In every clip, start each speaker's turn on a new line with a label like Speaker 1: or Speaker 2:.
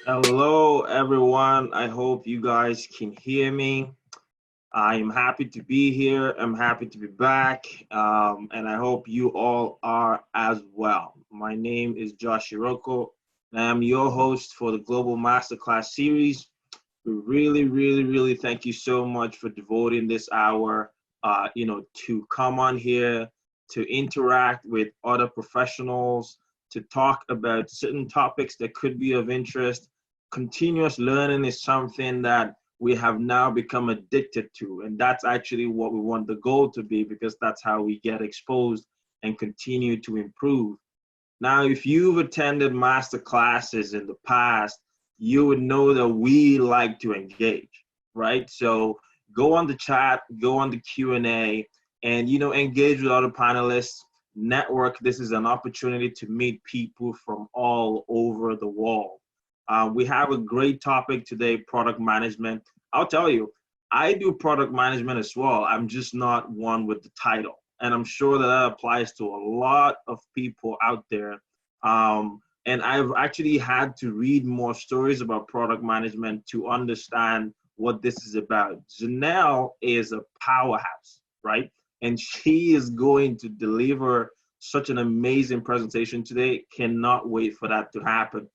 Speaker 1: Hello, everyone. I hope you guys can hear me. I am happy to be here. I'm happy to be back. And I hope you all are as well. My name is Josh Hiroko, and I'm your host for the Global Masterclass series. We really thank you so much for devoting this hour, to come on here, to interact with other professionals, to talk about certain topics that could be of interest. Continuous learning is something that we have now become addicted to, and that's actually what we want the goal to be, because that's how we get exposed and continue to improve. Now, if you've attended master classes in the past, you would know that we like to engage, right? So go on the chat, go on the Q&A, and engage with other panelists, network. This is an opportunity to meet people from all over the world. We have a great topic today, product management. I'll tell you, I do product management as well. I'm just not one with the title. And I'm sure that applies to a lot of people out there. And I've actually had to read more stories about product management to understand what this is about. Janelle is a powerhouse, right? And she is going to deliver such an amazing presentation today. Cannot wait for that to happen.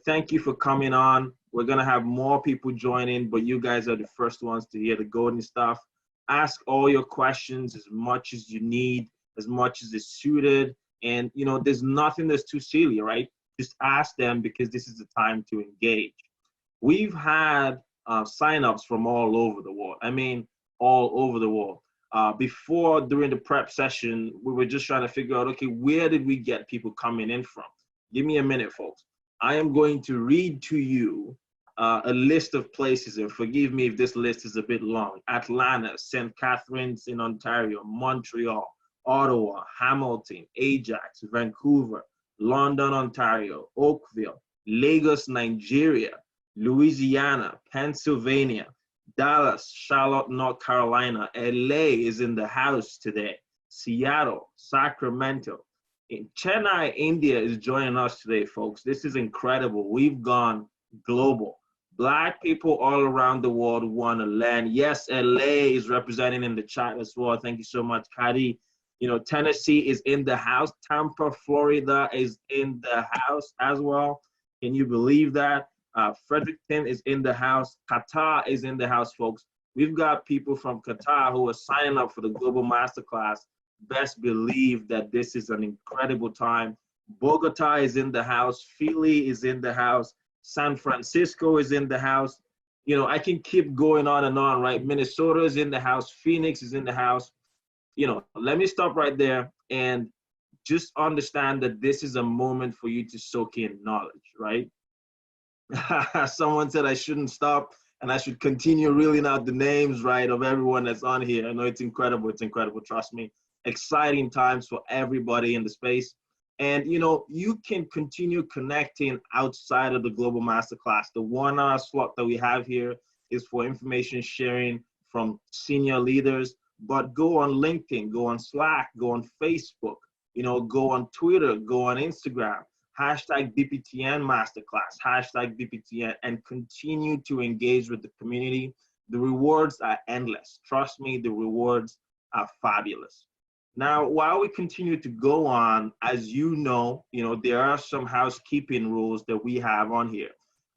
Speaker 1: Thank you for coming on. We're going to have more people join in, but you guys are the first ones to hear the golden stuff. Ask all your questions as much as you need, as much as is suited. And, there's nothing that's too silly, right? Just ask them, because this is the time to engage. We've had signups from all over the world. I mean, all over the world. During the prep session, we were just trying to figure out, okay, where did we get people coming in from? Give me a minute, folks. I am going to read to you a list of places, and forgive me if this list is a bit long. Atlanta, St. Catharines in Ontario, Montreal, Ottawa, Hamilton, Ajax, Vancouver, London, Ontario, Oakville, Lagos, Nigeria, Louisiana, Pennsylvania, Dallas, Charlotte, North Carolina. LA is in the house today. Seattle, Sacramento. In Chennai, India is joining us today, folks. This is incredible. We've gone global. Black people all around the world want to learn. Yes, LA is representing in the chat as well. Thank you so much, Kadi. Tennessee is in the house. Tampa, Florida is in the house as well. Can you believe that? Fredericton is in the house. Qatar is in the house, folks. We've got people from Qatar who are signing up for the Global Masterclass. Best believe that this is an incredible time. Bogota is in the house. Philly is in the house. San Francisco is in the house. I can keep going on and on, right? Minnesota is in the house. Phoenix is in the house. Let me stop right there and just understand that this is a moment for you to soak in knowledge, right? Someone said I shouldn't stop and I should continue reeling out the names, right, of everyone that's on here. I know it's incredible. It's incredible. Trust me. Exciting times for everybody in the space. And, you can continue connecting outside of the Global Masterclass. The 1 hour slot that we have here is for information sharing from senior leaders. But go on LinkedIn, go on Slack, go on Facebook, go on Twitter, go on Instagram. Hashtag BPTN Masterclass, hashtag BPTN, and continue to engage with the community. The rewards are endless. Trust me, the rewards are fabulous. Now, while we continue to go on, as there are some housekeeping rules that we have on here.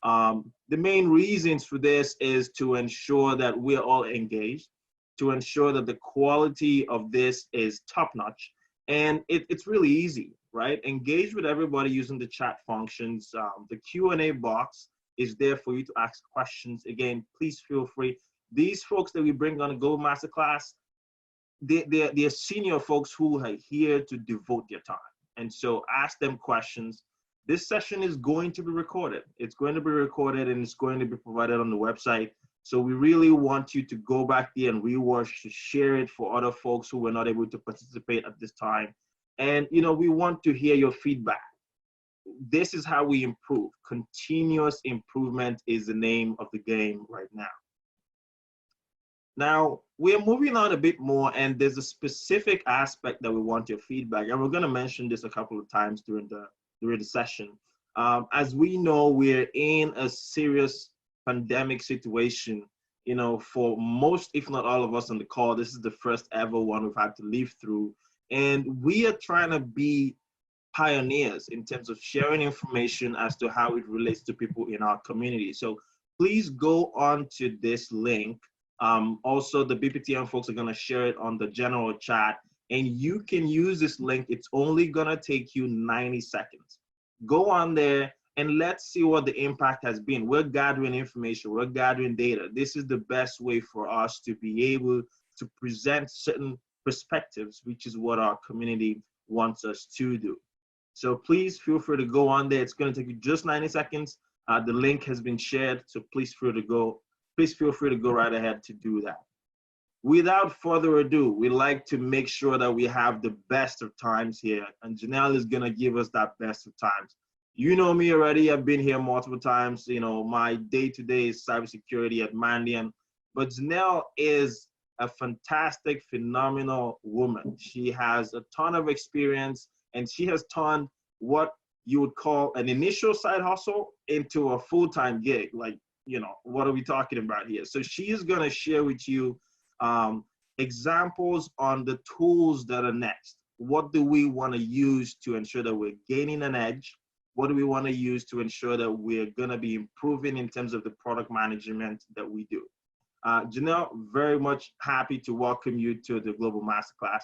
Speaker 1: The main reasons for this is to ensure that we're all engaged, to ensure that the quality of this is top-notch. And it's really easy, right? Engage with everybody using the chat functions. The Q&A box is there for you to ask questions. Again, please feel free. These folks that we bring on the Go Masterclass, they're senior folks who are here to devote their time. And so ask them questions. This session is going to be recorded. It's going to be recorded and it's going to be provided on the website. So we really want you to go back there and rewatch, to share it for other folks who were not able to participate at this time. And, we want to hear your feedback. This is how we improve. Continuous improvement is the name of the game right now. Now, we're moving on a bit more, and there's a specific aspect that we want your feedback. And we're going to mention this a couple of times during the session. As we know, we're in a serious pandemic situation. You know, for most, if not all of us on the call, this is the first ever one we've had to live through. And we are trying to be pioneers in terms of sharing information as to how it relates to people in our community. So please go on to this link. Also, the BPTN folks are going to share it on the general chat, and you can use this link. It's only going to take you 90 seconds. Go on there and let's see what the impact has been. We're gathering information, we're gathering data. This is the best way for us to be able to present certain perspectives, which is what our community wants us to do. So please feel free to go on there. It's going to take you just 90 seconds. The link has been shared, so please feel free to go right ahead to do that. Without further ado, we like to make sure that we have the best of times here, and Janelle is going to give us that best of times. You know me already. I've been here multiple times. You know, my day-to-day is cybersecurity at Mandian, but Janelle is a fantastic, phenomenal woman. She has a ton of experience, and she has turned what you would call an initial side hustle into a full-time gig. Like, you know, what are we talking about here? So she is going to share with you examples on the tools that are next. What do we want to use to ensure that we're gaining an edge? What do we want to use to ensure that we're going to be improving in terms of the product management that we do? Janelle, very much happy to welcome you to the Global Masterclass.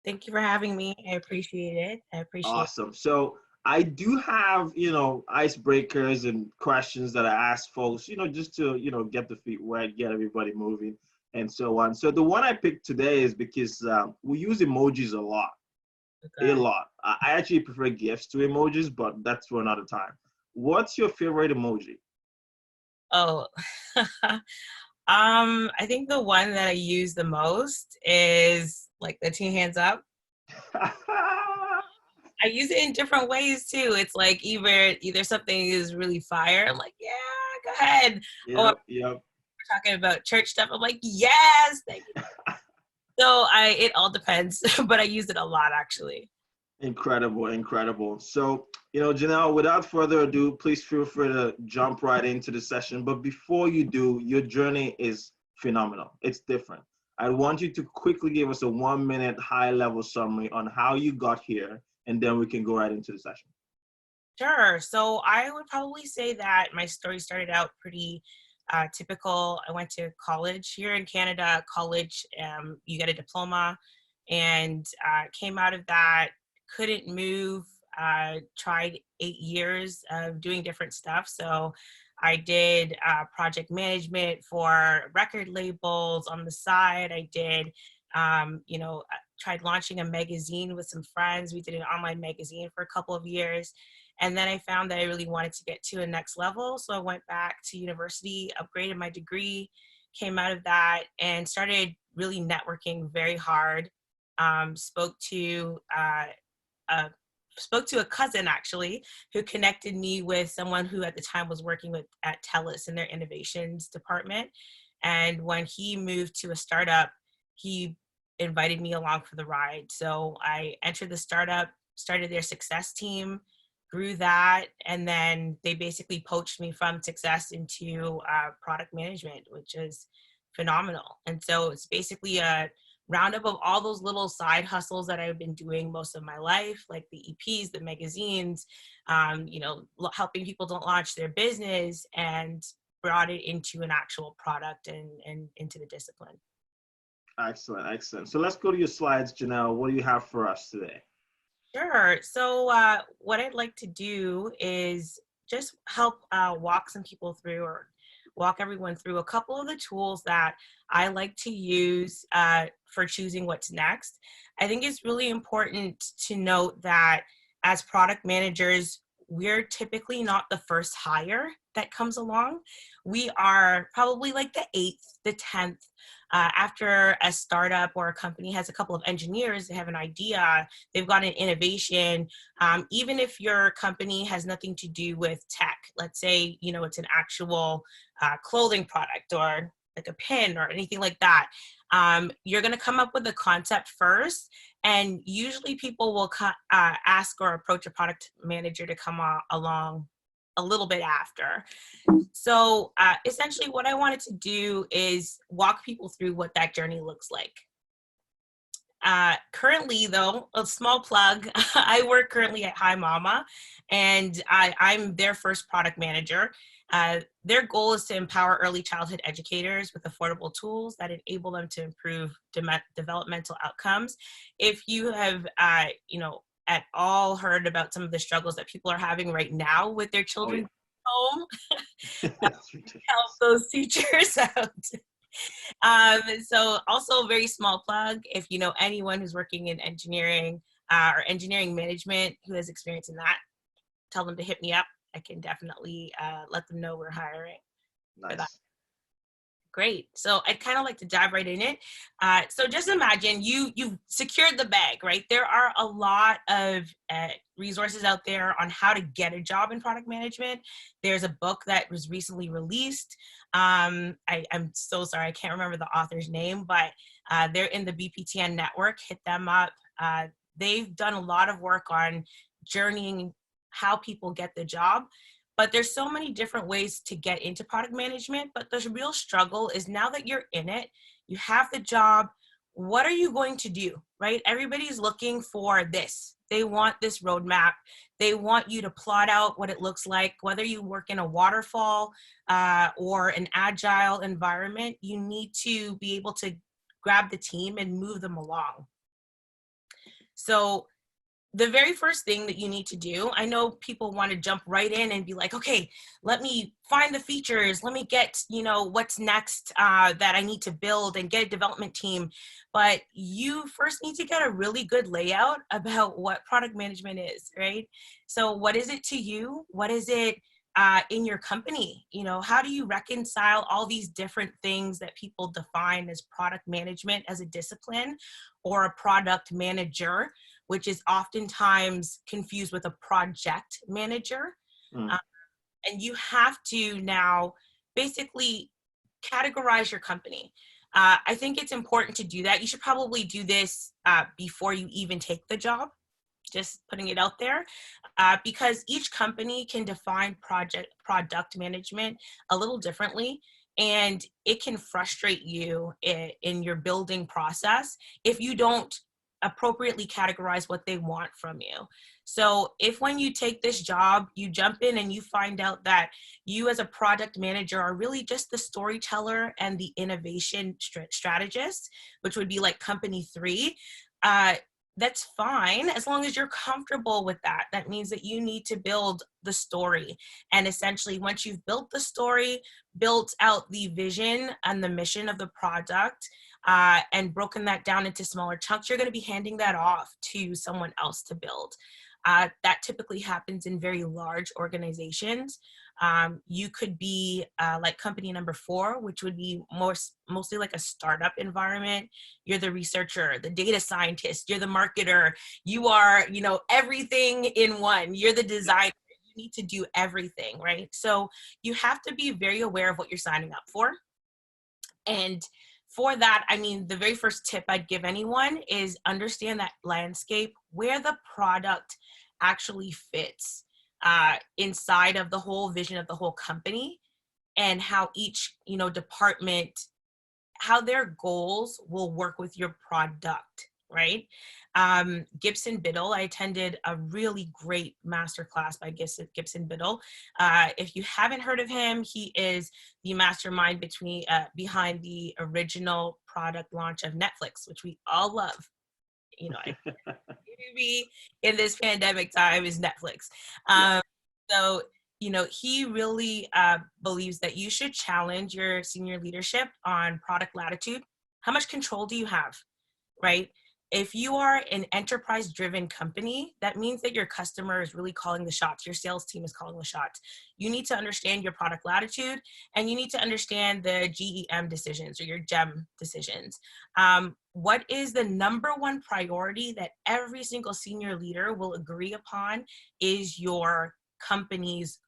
Speaker 2: Thank you for having me. I appreciate it.
Speaker 1: Awesome. So I do have, you know, icebreakers and questions that I ask folks, you know, just to, you know, get the feet wet, get everybody moving and so on. So the one I picked today is because we use emojis a lot.
Speaker 2: Okay.
Speaker 1: A lot. I actually prefer GIFs to emojis, but that's for another time. What's your favorite emoji?
Speaker 2: Oh, I think the one that I use the most is like the 2 hands up. I use it in different ways too. It's like either something is really fire, I'm like, yeah, go ahead. Or
Speaker 1: Yep.
Speaker 2: we're talking about church stuff, I'm like, yes, thank you. So it all depends, but I use it a lot actually.
Speaker 1: Incredible. So, you know, Janelle, without further ado, please feel free to jump right into the session. But before you do, your journey is phenomenal. It's different. I want you to quickly give us a 1-minute high-level summary on how you got here, and then we can go right into the session.
Speaker 2: Sure. So I would probably say that my story started out pretty typical. I went to college here in Canada. College, you get a diploma, and came out of that, couldn't move, tried 8 years of doing different stuff. So I did project management for record labels on the side. I did, tried launching a magazine with some friends. We did an online magazine for a couple of years. And then I found that I really wanted to get to a next level. So I went back to university, upgraded my degree, came out of that, and started really networking very hard. Spoke to a cousin actually who connected me with someone who at the time was working at TELUS in their innovations department. And when he moved to a startup, he invited me along for the ride. So I entered the startup, started their success team, grew that, and then they basically poached me from success into product management, which is phenomenal. And so it's basically a roundup of all those little side hustles that I've been doing most of my life, like the EPs, the magazines, helping people to launch their business, and brought it into an actual product and into the discipline.
Speaker 1: Excellent. So let's go to your slides, Janelle. What do you have for us today?
Speaker 2: Sure. So what I'd like to do is just help walk everyone through a couple of the tools that I like to use for choosing what's next. I think it's really important to note that as product managers, we're typically not the first hire that comes along. We are probably like the 8th, the 10th. After a startup or a company has a couple of engineers, they have an idea, they've got an innovation. Even if your company has nothing to do with tech, let's say, it's an actual clothing product or like a pin or anything like that. You're going to come up with a concept first, and usually people will ask or approach a product manager to come along a little bit after. So essentially what I wanted to do is walk people through what that journey looks like. Currently, though, a small plug, I work currently at Hi Mama, and I'm their first product manager. Their goal is to empower early childhood educators with affordable tools that enable them to improve developmental outcomes. If you have, at all heard about some of the struggles that people are having right now with their children home, help those teachers out. So also a very small plug, if you know anyone who's working in engineering or engineering management who has experience in that, tell them to hit me up. I can definitely let them know we're hiring.
Speaker 1: Nice.
Speaker 2: Great. So I'd kind of like to dive right in it. So just imagine you've secured the bag, right? There are a lot of resources out there on how to get a job in product management. There's a book that was recently released. I'm so sorry, I can't remember the author's name, but they're in the BPTN network. Hit them up. They've done a lot of work on journeying how people get the job. But there's so many different ways to get into product management, but the real struggle is now that you're in it, you have the job, what are you going to do, right? Everybody's looking for this. They want this roadmap. They want you to plot out what it looks like, whether you work in a waterfall or an agile environment, you need to be able to grab the team and move them along. So the very first thing that you need to do, I know people want to jump right in and be like, okay, let me find the features. Let me get, what's next that I need to build and get a development team. But you first need to get a really good layout about what product management is, right? So what is it to you? What is it in your company? How do you reconcile all these different things that people define as product management as a discipline or a product manager, which is oftentimes confused with a project manager. And you have to now basically categorize your company. I think it's important to do that. You should probably do this before you even take the job, just putting it out there, because each company can define product management a little differently. And it can frustrate you in your building process if you don't appropriately categorize what they want from you. So if when you take this job, you jump in and you find out that you as a product manager are really just the storyteller and the innovation strategist, which would be like company 3, that's fine as long as you're comfortable with that. That means that you need to build the story. And essentially, once you've built the story, built out the vision and the mission of the product, and broken that down into smaller chunks, you're going to be handing that off to someone else to build. That typically happens in very large organizations. You could be like company number 4, which would be mostly like a startup environment. You're the researcher, the data scientist, you're the marketer, you are, everything in one. You're the designer. You need to do everything, right? So you have to be very aware of what you're signing up for. And for that, the very first tip I'd give anyone is understand that landscape, where the product actually fits inside of the whole vision of the whole company, and how each, department, how their goals will work with your product, right? Gibson Biddle, I attended a really great masterclass by Gibson Biddle. If you haven't heard of him, he is the mastermind behind the original product launch of Netflix, which we all love. Maybe in this pandemic time is Netflix. So, he really believes that you should challenge your senior leadership on product latitude. How much control do you have, right? If you are an enterprise-driven company, that means that your customer is really calling the shots. Your sales team is calling the shots. You need to understand your product latitude, and you need to understand the GEM decisions or your GEM decisions. What is the number one priority that every single senior leader will agree upon is your company's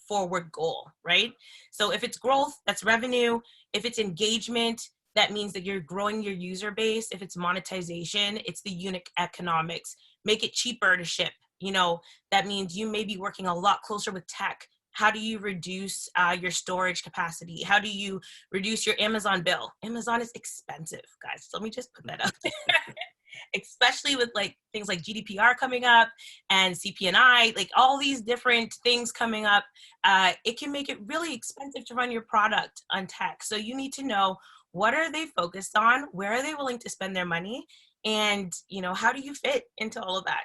Speaker 2: forward goal, right? So if it's growth, that's revenue. If it's engagement, that means that you're growing your user base. If it's monetization, it's the unit economics. Make it cheaper to ship. You know, that means you may be working a lot closer with tech. How do you reduce your storage capacity? How do you reduce your Amazon bill? Amazon is expensive, guys. So let me just put that out there. Especially with like things like GDPR coming up and CP&I, like all these different things coming up, it can make it really expensive to run your product on tech. So you need to know, what are they focused on? Where are they willing to spend their money? And, you know, how do you fit into all of that?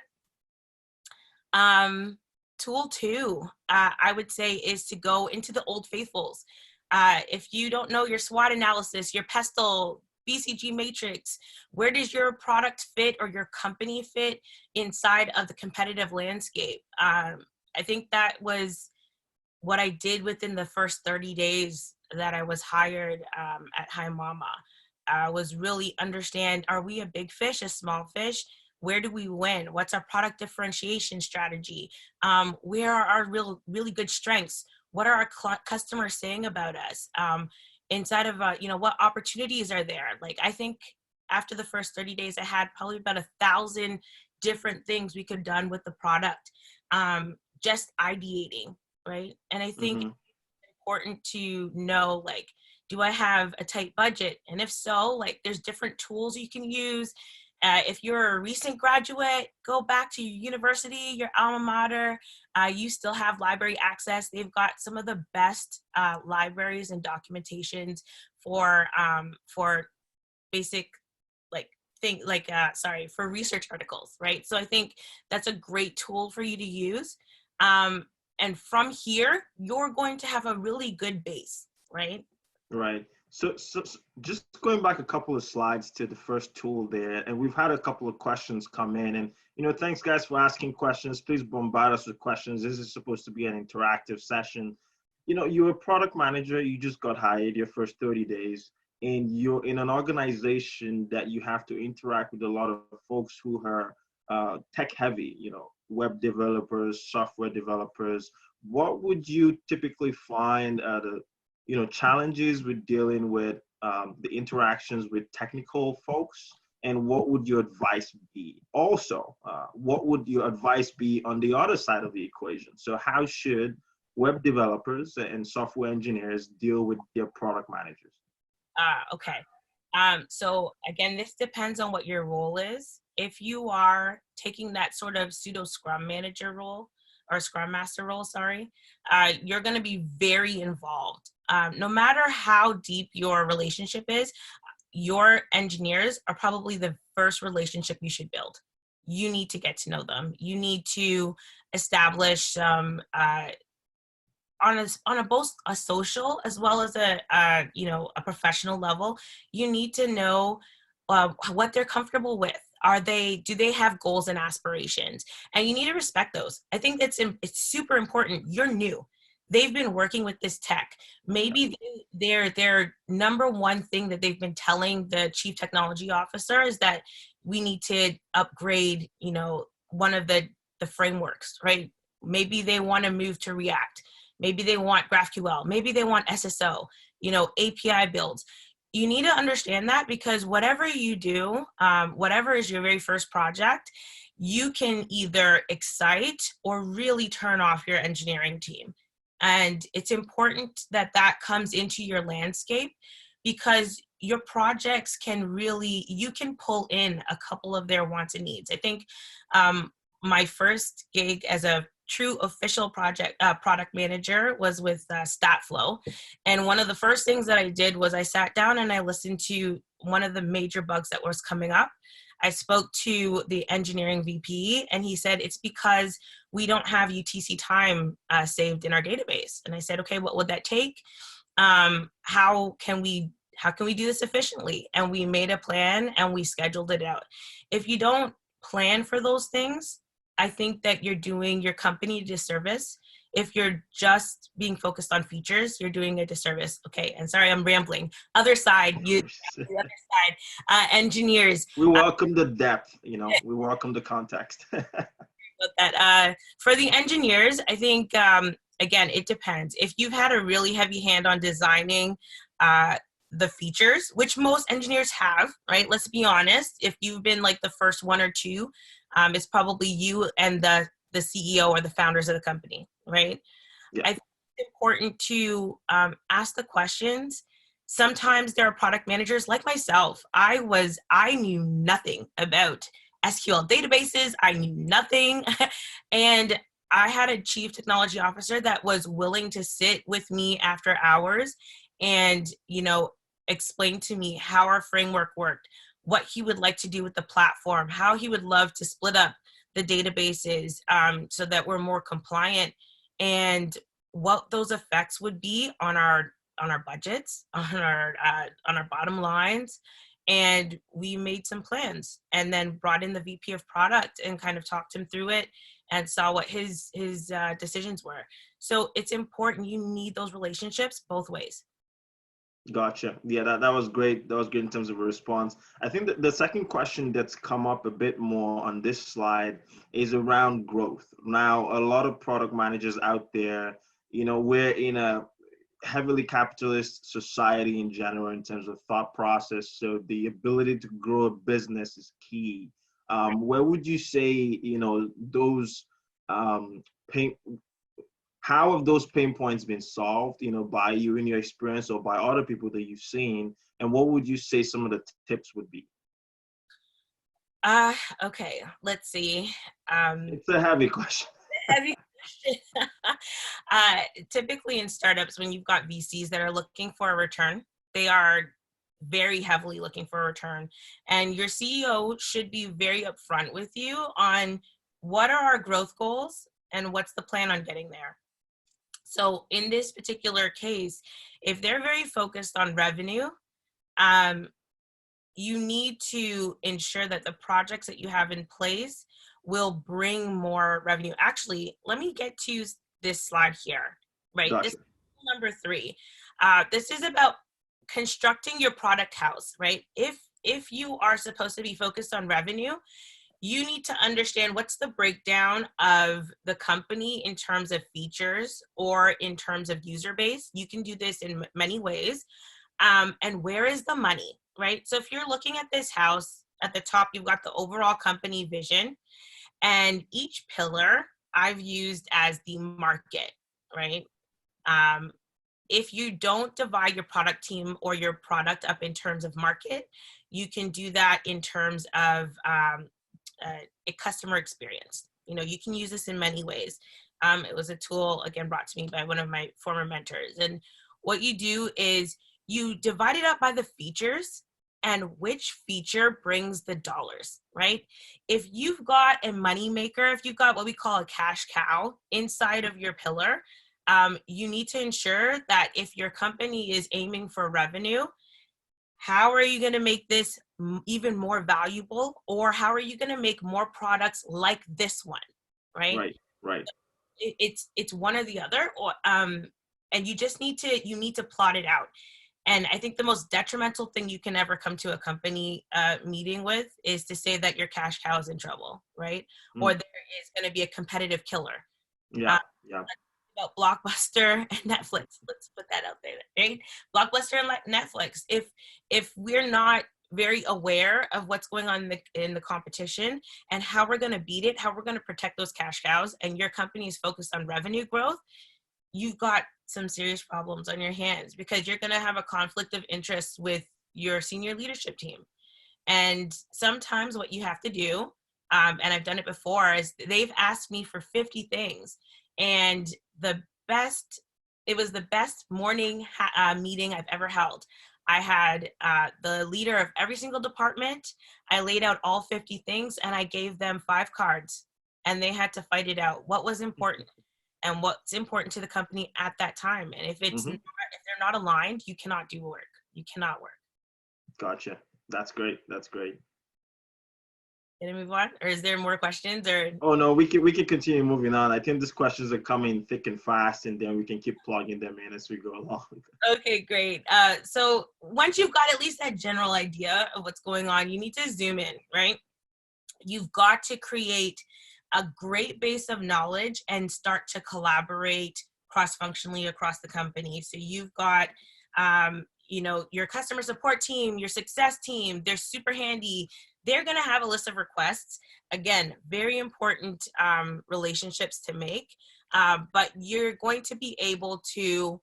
Speaker 2: Tool two, I would say, is to go into the old faithfuls. If you don't know your SWOT analysis, your PESTLE, BCG matrix, where does your product fit or your company fit inside of the competitive landscape? I think that was what I did within the first 30 days that I was hired at Hi Mama. Was really understand, are we a big fish, a small fish? Where do we win? What's our product differentiation strategy? Where are our really good strengths? What are our customers saying about us? Inside of, you know, what opportunities are there? Like, I think after the first 30 days, I had probably about 1,000 different things we could have done with the product, just ideating, right? And I think it's important to know, like, do I have a tight budget? And if so, like, there's different tools you can use. If you're a recent graduate, go back to your university, your alma mater. You still have library access. They've got some of the best libraries and documentations for basic, like, for research articles, right? So I think that's a great tool for you to use. And from here, you're going to have a really good base, right?
Speaker 1: Right. So just going back a couple of slides to the first tool there, and we've had a couple of questions come in, and, you know, thanks guys for asking questions. Please bombard us with questions. This is supposed to be an interactive session. You know, you're a product manager, you just got hired your first 30 days, and you're in an organization that you have to interact with a lot of folks who are tech heavy, you know, web developers, software developers. What would you typically find the challenges with dealing with the interactions with technical folks, and what would your advice be? Also, what would your advice be on the other side of the equation? So how should web developers and software engineers deal with their product managers?
Speaker 2: Okay. So again, this depends on what your role is. If you are taking that sort of pseudo scrum manager role, or scrum master role, sorry, you're going to be very involved. No matter how deep your relationship is, your engineers are probably the first relationship you should build. You need to get to know them. You need to establish on both a social as well as a professional level. You need to know what they're comfortable with. Do they have goals and aspirations? And you need to respect those. I think it's super important. You're new. They've been working with this tech. Maybe their number one thing that they've been telling the chief technology officer is that we need to upgrade, one of the frameworks, right? Maybe they want to move to React. Maybe they want GraphQL. Maybe they want SSO, API builds. You need to understand that, because whatever you do, whatever is your very first project, you can either excite or really turn off your engineering team. And it's important that that comes into your landscape, because your projects you can pull in a couple of their wants and needs. I think my first gig as a true official product manager was with StatFlow. And one of the first things that I did was I sat down and I listened to one of the major bugs that was coming up. I spoke to the engineering VP, and he said, it's because we don't have UTC time saved in our database. And I said, okay, what would that take? How can we do this efficiently? And we made a plan and we scheduled it out. If you don't plan for those things, I think that you're doing your company a disservice. If you're just being focused on features, you're doing a disservice. Okay, and sorry, I'm rambling. Other side, engineers.
Speaker 1: We welcome the depth, we welcome the context.
Speaker 2: For the engineers, I think again, it depends. If you've had a really heavy hand on designing the features, which most engineers have, right? Let's be honest. If you've been like the first one or two, it's probably you and the CEO or the founders of the company, right?
Speaker 1: Yeah.
Speaker 2: I think it's important to ask the questions. Sometimes there are product managers like myself. I knew nothing about SQL databases. I knew nothing. And I had a chief technology officer that was willing to sit with me after hours and, explain to me how our framework worked, what he would like to do with the platform, how he would love to split up the databases so that we're more compliant, and what those effects would be on our budgets, on our bottom lines. And we made some plans and then brought in the VP of product and kind of talked him through it and saw what his decisions were. So it's important. You need those relationships both ways.
Speaker 1: Gotcha. Yeah, that was great. That was great in terms of a response. I think that the second question that's come up a bit more on this slide is around growth. Now, a lot of product managers out there, we're in a heavily capitalist society in general in terms of thought process. So the ability to grow a business is key. Where would you say, those pain, how have those pain points been solved, by you in your experience or by other people that you've seen? And what would you say some of the tips would be?
Speaker 2: Okay, let's see.
Speaker 1: It's a heavy question.
Speaker 2: Heavy question. Typically in startups, when you've got VCs that are looking for a return, they are very heavily looking for a return. And your CEO should be very upfront with you on what are our growth goals and what's the plan on getting there. So in this particular case, if they're very focused on revenue, you need to ensure that the projects that you have in place will bring more revenue. Actually, let me get to this slide here, right?
Speaker 1: Gotcha.
Speaker 2: This is number 3. This is about constructing your product house, right? If you are supposed to be focused on revenue, you need to understand what's the breakdown of the company in terms of features or in terms of user base. You can do this in many ways. And where is the money, right? So if you're looking at this house, at the top, you've got the overall company vision, and each pillar I've used as the market, right? If you don't divide your product team or your product up in terms of market, you can do that in terms of a customer experience. You can use this in many ways. It was a tool, again, brought to me by one of my former mentors. And what you do is you divide it up by the features and which feature brings the dollars, right? If you've got a money maker, if you've got what we call a cash cow inside of your pillar, you need to ensure that if your company is aiming for revenue, how are you going to make this even more valuable, or how are you going to make more products like this one, right?
Speaker 1: Right.
Speaker 2: It's one or the other, or and you just need to plot it out. And I think the most detrimental thing you can ever come to a company meeting with is to say that your cash cow is in trouble, right? Or there is going to be a competitive killer.
Speaker 1: Yeah.
Speaker 2: About Blockbuster and Netflix. Let's put that out there, right? Blockbuster and Netflix. If we're not very aware of what's going on in the competition and how we're going to beat it, how we're going to protect those cash cows, and your company is focused on revenue growth, you've got some serious problems on your hands, because you're going to have a conflict of interest with your senior leadership team. And sometimes what you have to do, and I've done it before, is they've asked me for 50 things. And it was the best morning meeting I've ever held. I had the leader of every single department. I laid out all 50 things and I gave them 5 cards, and they had to fight it out. What was important and what's important to the company at that time. And if if they're not aligned, you cannot do work. You cannot work.
Speaker 1: Gotcha. That's great.
Speaker 2: Can I move on, or is there more questions? Or
Speaker 1: oh no, we can continue moving on. I think these questions are coming thick and fast, and then we can keep plugging them in as we go along.
Speaker 2: Okay, great. So once you've got at least that general idea of what's going on, you need to zoom in, right? You've got to create a great base of knowledge and start to collaborate cross-functionally across the company. So you've got, you know, your customer support team, your success team, they're super handy. They're going to have a list of requests. Again, very important relationships to make, but you're going to be able to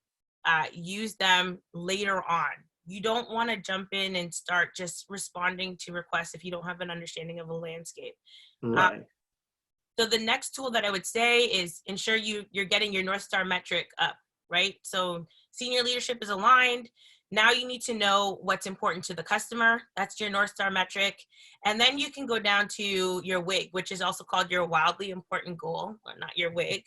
Speaker 2: use them later on. You don't want to jump in and start just responding to requests if you don't have an understanding of a landscape.
Speaker 1: Right.
Speaker 2: So the next tool that I would say is ensure you're getting your North Star metric up, right? So senior leadership is aligned. Now you need to know what's important to the customer. That's your North Star metric. And then you can go down to your WIG, which is also called your wildly important goal, or not your WIG,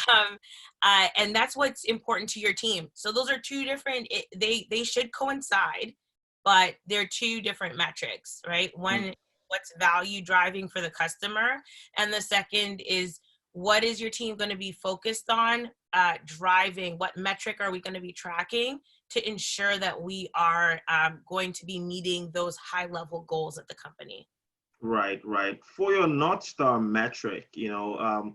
Speaker 2: right? And that's what's important to your team. So those are two different, they should coincide, but they're two different metrics, right? One, what's value driving for the customer, and the second is what is your team going to be focused on driving, what metric are we going to be tracking to ensure that we are going to be meeting those high level goals at the company.
Speaker 1: Right, right. For your North Star metric, you know,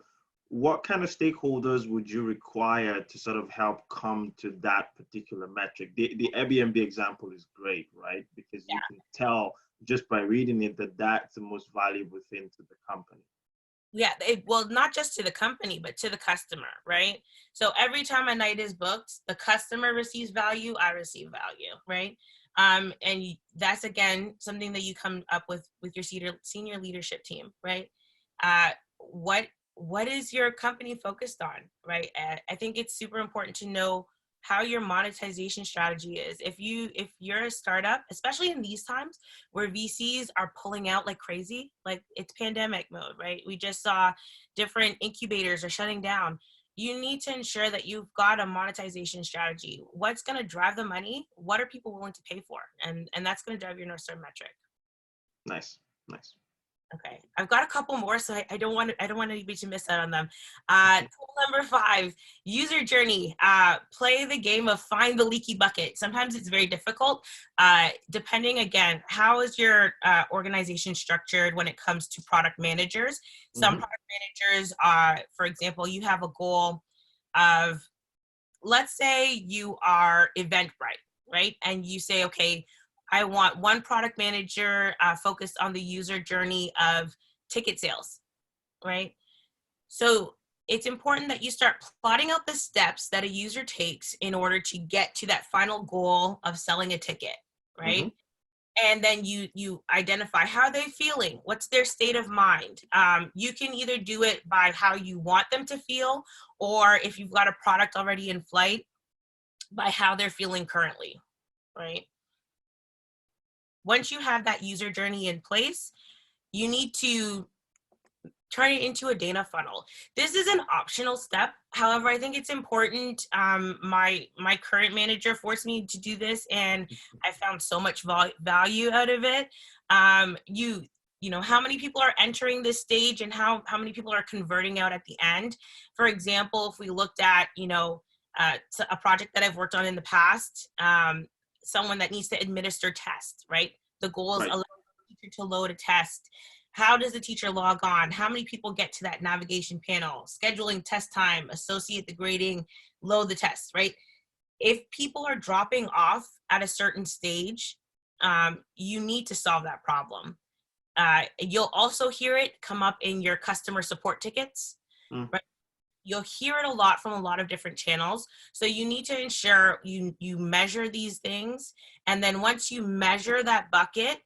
Speaker 1: what kind of stakeholders would you require to sort of help come to that particular metric? The Airbnb example is great, right? Because you can tell just by reading it that that's the most valuable thing to the company.
Speaker 2: Yeah, well, not just to the company, but to the customer, right? So every time a night is booked, the customer receives value, I receive value, right? And that's, again, something that you come up with your senior leadership team, right? What is your company focused on, right? I think it's super important to know how your monetization strategy is. If you're a startup, especially in these times where VCs are pulling out like crazy, like it's pandemic mode, right? We just saw different incubators are shutting down. You need to ensure that you've got a monetization strategy. What's going to drive the money? What are people willing to pay for? And that's going to drive your North Star metric.
Speaker 1: Nice, nice.
Speaker 2: Okay, I've got a couple more, so I don't want anybody to miss out on them. Tool number 5, user journey. Play the game of find the leaky bucket. Sometimes it's very difficult, depending, again, how is your organization structured when it comes to product managers. Some product managers, for example, you have a goal of, let's say you are Eventbrite, right? And you say, okay, I want one product manager focused on the user journey of ticket sales, right? So it's important that you start plotting out the steps that a user takes in order to get to that final goal of selling a ticket, right? And then you identify how are they feeling, what's their state of mind. You can either do it by how you want them to feel, or if you've got a product already in flight, by how they're feeling currently, right? Once you have that user journey in place, you need to turn it into a data funnel. This is an optional step. However, I think it's important. My current manager forced me to do this, and I found so much value out of it. You know, how many people are entering this stage and how many people are converting out at the end. For example, if we looked at, you know, a project that I've worked on in the past, someone that needs to administer tests, right? The goal is allow the teacher to load a test. How does the teacher log on? How many people get to that navigation panel? Scheduling test time, associate the grading, load the test, right? If people are dropping off at a certain stage, you need to solve that problem. You'll also hear it come up in your customer support tickets, right? You'll hear it a lot from a lot of different channels. So you need to ensure you measure these things. And then once you measure that bucket,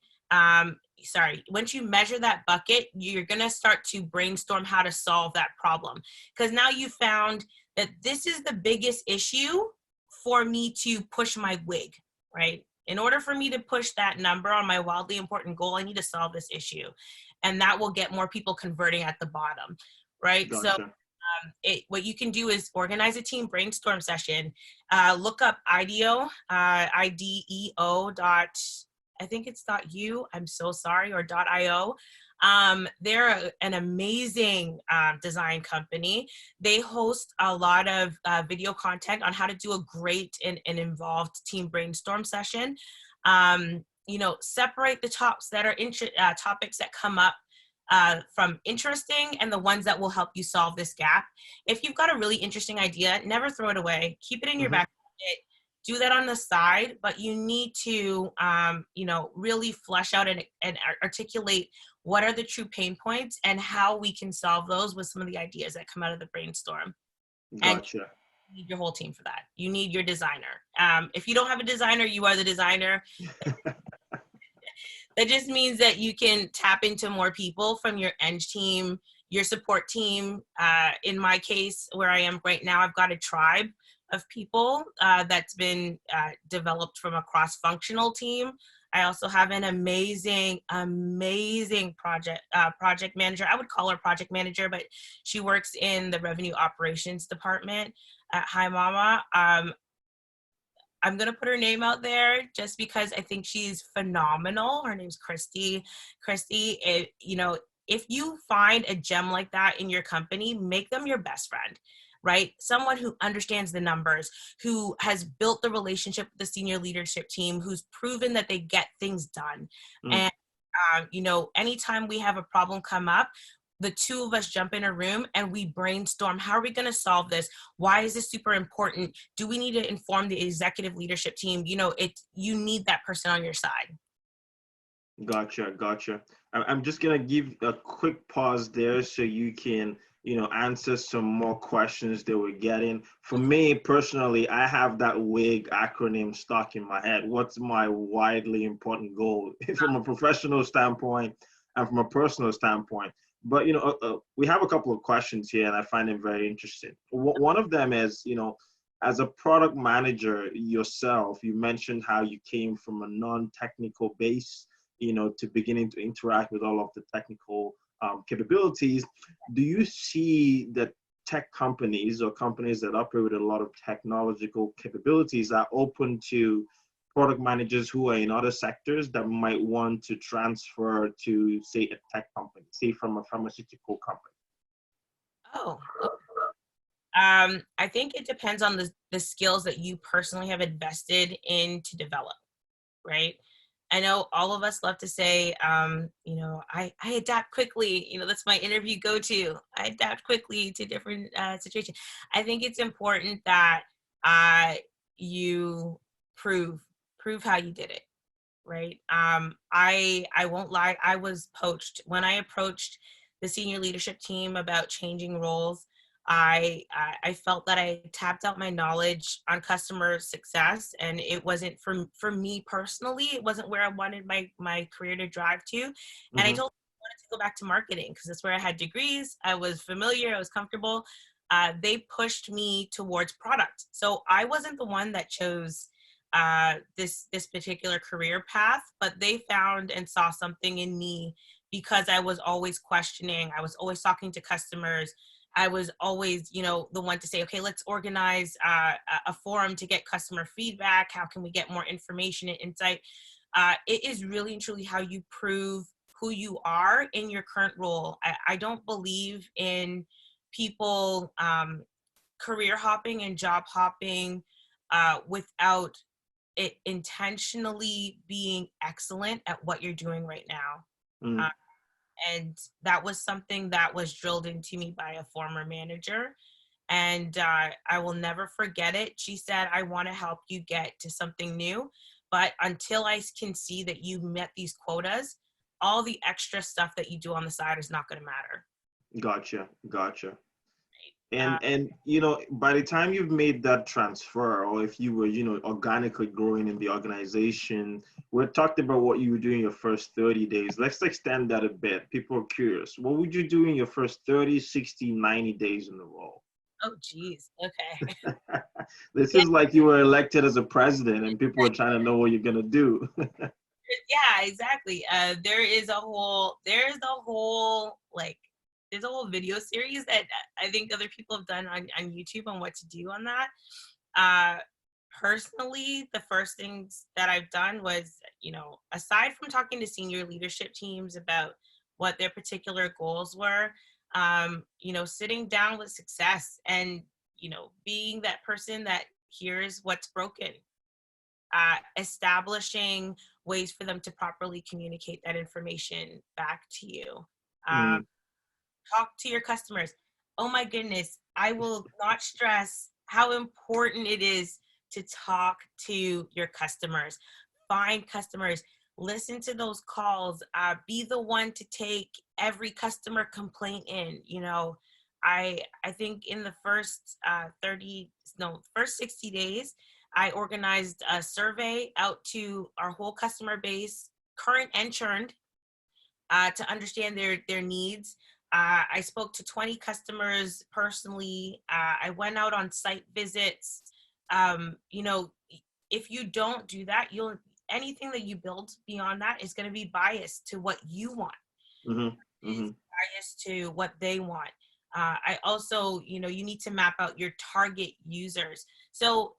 Speaker 2: once you measure that bucket, you're going to start to brainstorm how to solve that problem. Because now you found that this is the biggest issue for me to push my WIG, right? In order for me to push that number on my wildly important goal, I need to solve this issue. And that will get more people converting at the bottom, right?
Speaker 1: Gotcha.
Speaker 2: So what you can do is organize a team brainstorm session. Look up IDEO, IDEO dot, I think it's .u, I'm so sorry, or .io. They're an amazing design company. They host a lot of video content on how to do a great and involved team brainstorm session. You know, separate the topics that come up from interesting and the ones that will help you solve this gap. If you've got a really interesting idea, never throw it away. Keep it in your back pocket. Do that on the side, but you need to, really flesh out and articulate what are the true pain points and how we can solve those with some of the ideas that come out of the brainstorm. And
Speaker 1: Gotcha.
Speaker 2: you need your whole team for that. You need your designer. If you don't have a designer, you are the designer. That just means that you can tap into more people from your eng team, your support team. In my case, where I am right now, I've got a tribe of people that's been developed from a cross-functional team. I also have an amazing project manager. I would call her project manager, but she works in the revenue operations department at Hi Mama. I'm going to put her name out there just because I think she's phenomenal. Her name's Christy. Christy, if you find a gem like that in your company, make them your best friend, right? Someone who understands the numbers, who has built the relationship with the senior leadership team, who's proven that they get things done. And, anytime we have a problem come up, the two of us jump in a room and we brainstorm, how are we going to solve this? Why is this super important? Do we need to inform the executive leadership team? You need that person on your side.
Speaker 1: Gotcha. I'm just gonna give a quick pause there so you can, answer some more questions that we're getting. For me personally, I have that WIG acronym stuck in my head. What's my widely important goal from a professional standpoint and from a personal standpoint? But we have a couple of questions here, and I find them very interesting. One of them is, as a product manager yourself, you mentioned how you came from a non-technical base, to beginning to interact with all of the technical capabilities. Do you see that tech companies or companies that operate with a lot of technological capabilities are open to product managers who are in other sectors that might want to transfer to, say, a tech company, say from a pharmaceutical company?
Speaker 2: Oh, I think it depends on the skills that you personally have invested in to develop, right? I know all of us love to say, I adapt quickly. That's my interview go-to. I adapt quickly to different situations. I think it's important that you prove how you did it, right? I won't lie. I was poached when I approached the senior leadership team about changing roles. I felt that I tapped out my knowledge on customer success, and it wasn't for me personally. It wasn't where I wanted my career to drive to, and I told them I wanted to go back to marketing because that's where I had degrees. I was familiar. I was comfortable. They pushed me towards product, so I wasn't the one that chose this particular career path, but they found and saw something in me because I was always questioning. I was always talking to customers. I was always, the one to say, okay, let's organize a forum to get customer feedback. How can we get more information and insight? It is really and truly how you prove who you are in your current role. I don't believe in people career hopping and job hopping without it intentionally being excellent at what you're doing right now. And that was something that was drilled into me by a former manager. And I will never forget it. She said, I want to help you get to something new. But until I can see that you met these quotas, all the extra stuff that you do on the side is not going to matter.
Speaker 1: Gotcha. And by the time you've made that transfer, or if you were, organically growing in the organization, we talked about what you were doing your first 30 days. Let's extend that a bit. People are curious. What would you do in your first 30, 60, 90 days in the role?
Speaker 2: Oh, geez. Okay.
Speaker 1: This is like you were elected as a president and people are trying to know what you're going to do.
Speaker 2: Yeah, exactly. There's a whole video series that I think other people have done on YouTube on what to do on that. Personally, the first things that I've done was, aside from talking to senior leadership teams about what their particular goals were, sitting down with success and, being that person that hears what's broken, establishing ways for them to properly communicate that information back to you.
Speaker 1: Mm,
Speaker 2: Talk to your customers. Oh my goodness, I will not stress how important it is to talk to your customers. Find customers, listen to those calls, be the one to take every customer complaint in. I think in the first 60 days, I organized a survey out to our whole customer base, current and churned, to understand their needs. I spoke to 20 customers personally. I went out on site visits. If you don't do that, anything that you build beyond that is going to be biased to what you want.
Speaker 1: mm-hmm,
Speaker 2: Is
Speaker 1: mm-hmm.
Speaker 2: biased to what they want. I also, you need to map out your target users. So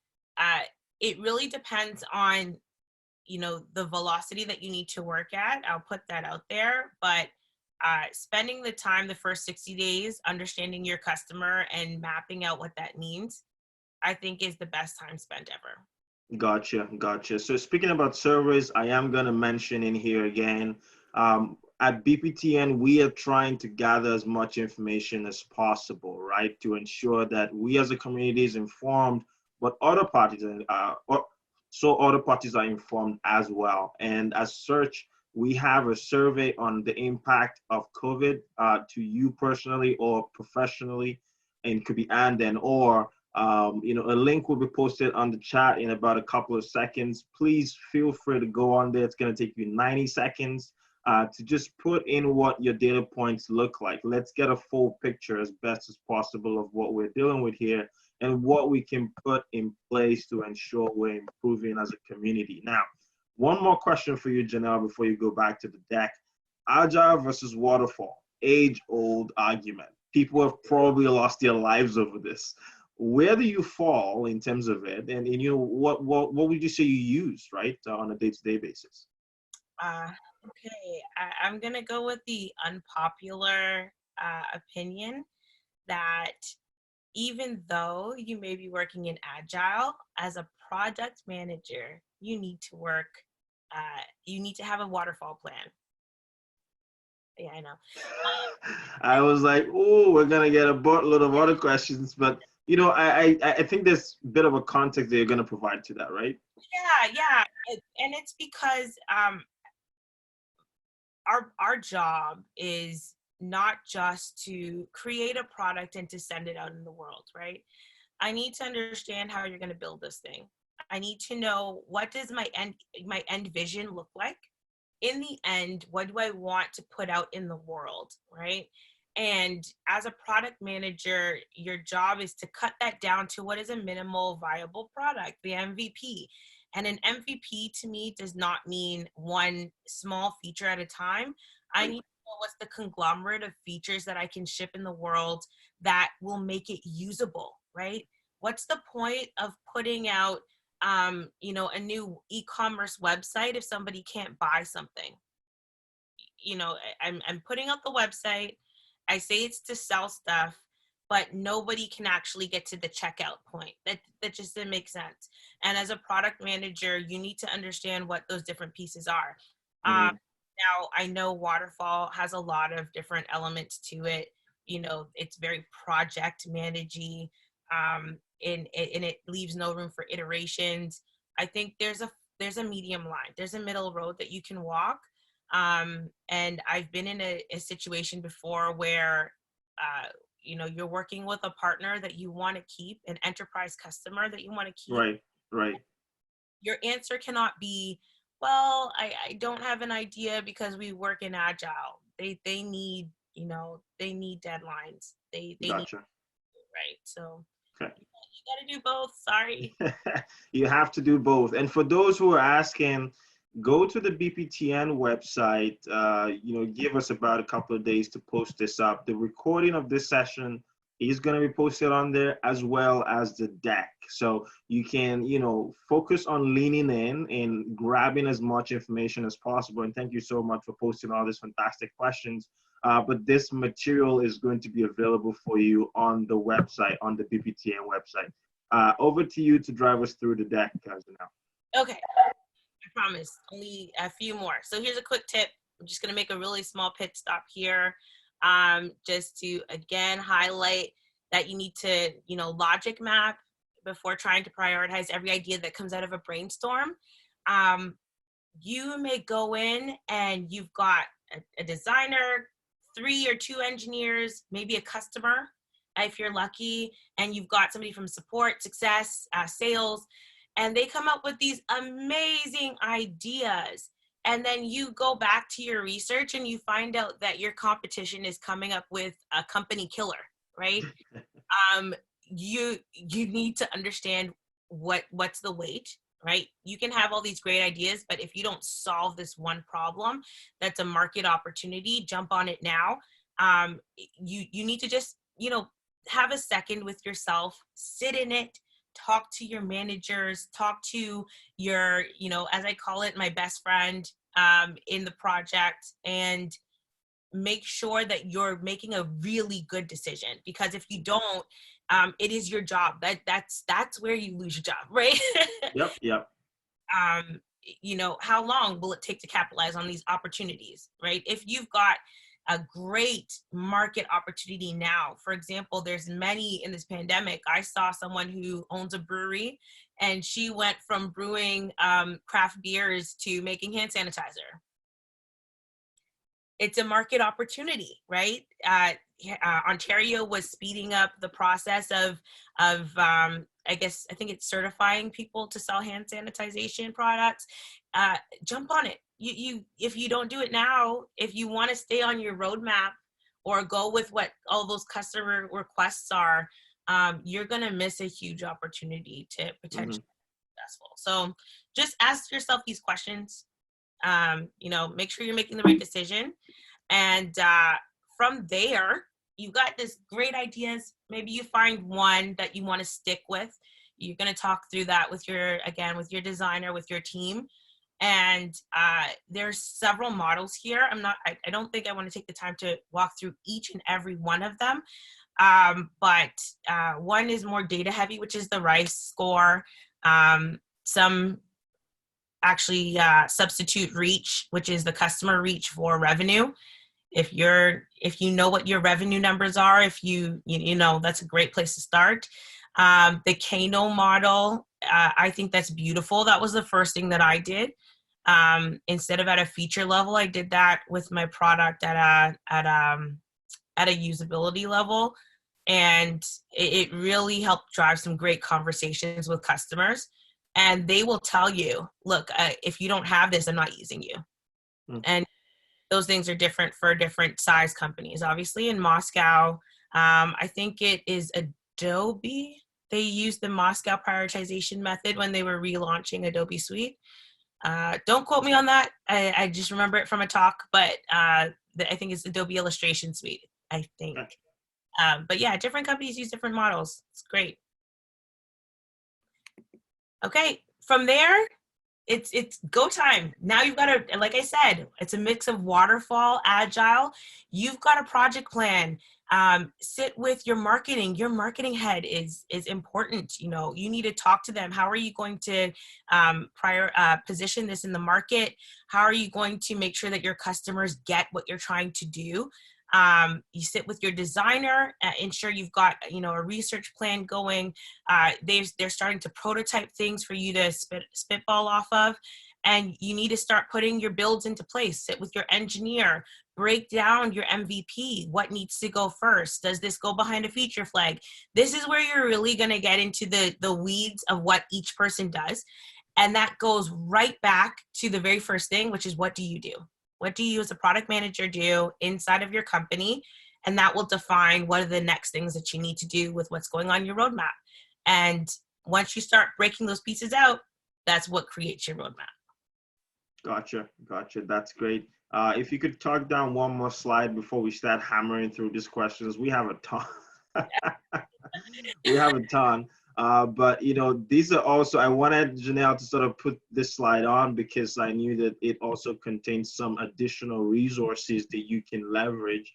Speaker 2: it really depends on the velocity that you need to work at. I'll put that out there. But spending the time the first 60 days understanding your customer and mapping out what that means, I think is the best time spent ever.
Speaker 1: Gotcha. So speaking about surveys, I am going to mention in here again, at BPTN, we are trying to gather as much information as possible, right? To ensure that we as a community is informed, but other parties so other parties are informed as well. And as such, we have a survey on the impact of COVID to you personally or professionally, and it could be and then or a link will be posted on the chat in about a couple of seconds. Please feel free to go on there. It's going to take you 90 seconds to just put in what your data points look like. Let's get a full picture as best as possible of what we're dealing with here and what we can put in place to ensure we're improving as a community. Now, one more question for you, Janelle, before you go back to the deck. Agile versus waterfall, age-old argument. People have probably lost their lives over this. Where do you fall in terms of it, and what would you say you use, right, on a day-to-day basis?
Speaker 2: Okay, I'm gonna go with the unpopular opinion that even though you may be working in agile, as a product manager, you need to work. You need to have a waterfall plan. Yeah, I know.
Speaker 1: I was like, oh, we're gonna get a boatload of other questions, but I think there's a bit of a context that you're gonna provide to that, right?
Speaker 2: Yeah, and it's because our job is not just to create a product and to send it out in the world, right? I need to understand how you're going to build this thing. I need to know, what does my end vision look like? In the end, what do I want to put out in the world, right? And as a product manager, your job is to cut that down to what is a minimal viable product, the MVP. And an MVP to me does not mean one small feature at a time. I need to know what's the conglomerate of features that I can ship in the world that will make it usable, right? What's the point of putting out a new e-commerce website if somebody can't buy something? I'm putting out the website. I say it's to sell stuff, but nobody can actually get to the checkout point. That just didn't make sense. And as a product manager, you need to understand what those different pieces are.
Speaker 1: Mm-hmm.
Speaker 2: Now, I know waterfall has a lot of different elements to it. It's very project managey, and it leaves no room for iterations. I think there's a medium line. There's a middle road that you can walk. And I've been in a situation before where, you're working with a partner that you want to keep, an enterprise customer that you want to keep.
Speaker 1: Right.
Speaker 2: Your answer cannot be, well, I don't have an idea because we work in agile. They need, they need deadlines. They need,
Speaker 1: Gotcha.
Speaker 2: right? So
Speaker 1: Okay.
Speaker 2: you got to do both. Sorry.
Speaker 1: You have to do both. And for those who are asking, go to the BPTN website. Give us about a couple of days to post this up. The recording of this session is going to be posted on there, as well as the deck. So you can, focus on leaning in and grabbing as much information as possible. And thank you so much for posting all these fantastic questions. But this material is going to be available for you on the website, on the BPTN website. Over to you to drive us through the deck, guys. Now.
Speaker 2: Okay. I promise. Only a few more. So here's a quick tip. I'm just going to make a really small pit stop here, just to, again, highlight that you need to, logic map before trying to prioritize every idea that comes out of a brainstorm. You may go in and you've got a designer, 3 or 2 engineers, maybe a customer, if you're lucky, and you've got somebody from support, success, sales, and they come up with these amazing ideas. And then you go back to your research and you find out that your competition is coming up with a company killer, right? You need to understand what's the weight, right? You can have all these great ideas, but if you don't solve this one problem that's a market opportunity, jump on it now. You need to just, have a second with yourself, sit in it, talk to your managers, talk to your, as I call it, my best friend in the project, and make sure that you're making a really good decision. Because if you don't, it is your job. That's where you lose your job, right?
Speaker 1: Yep.
Speaker 2: How long will it take to capitalize on these opportunities, right? If you've got a great market opportunity now, for example, there's many in this pandemic. I saw someone who owns a brewery, and she went from brewing craft beers to making hand sanitizer. It's a market opportunity, right? Ontario was speeding up the process of I think it's certifying people to sell hand sanitization products. Jump on it. If you don't do it now, if you want to stay on your roadmap or go with what all those customer requests are, you're going to miss a huge opportunity to potentially be successful. So just ask yourself these questions. Make sure you're making the right decision. And from there, you've got this great ideas. Maybe you find one that you want to stick with. You're going to talk through that with your designer, with your team. And there's several models here. I don't think I want to take the time to walk through each and every one of them. But one is more data heavy, which is the RICE score. Some actually substitute reach, which is the customer reach for revenue. If you know what your revenue numbers are, if you that's a great place to start. The Kano model, I think that's beautiful. That was the first thing that I did. Instead of at a feature level, I did that with my product at a usability level, and it really helped drive some great conversations with customers. And they will tell you, look, if you don't have this, I'm not using you. And those things are different for different size companies. Obviously, in Moscow, I think it is Adobe. They used the Moscow prioritization method when they were relaunching Adobe Suite. Don't quote me on that. I just remember it from a talk, but I think it's Adobe Illustration Suite, I think. But yeah, different companies use different models. It's great. Okay, from there, it's go time. Now you've got to, like I said, it's a mix of waterfall, agile. You've got a project plan. Sit with your marketing. Your marketing head is important. You need to talk to them. How are you going to position this in the market? How are you going to make sure that your customers get what you're trying to do? You sit with your designer, ensure you've got, a research plan going. They're starting to prototype things for you to spitball off of. And you need to start putting your builds into place. Sit with your engineer, break down your MVP. What needs to go first? Does this go behind a feature flag? This is where you're really going to get into the weeds of what each person does. And that goes right back to the very first thing, which is, what do you do? What do you as a product manager do inside of your company? And that will define what are the next things that you need to do with what's going on your roadmap. And once you start breaking those pieces out, that's what creates your roadmap. Gotcha.
Speaker 1: That's great. If you could talk down one more slide before we start hammering through these questions. We have a ton. But these are also, I wanted Janelle to sort of put this slide on because I knew that it also contains some additional resources that you can leverage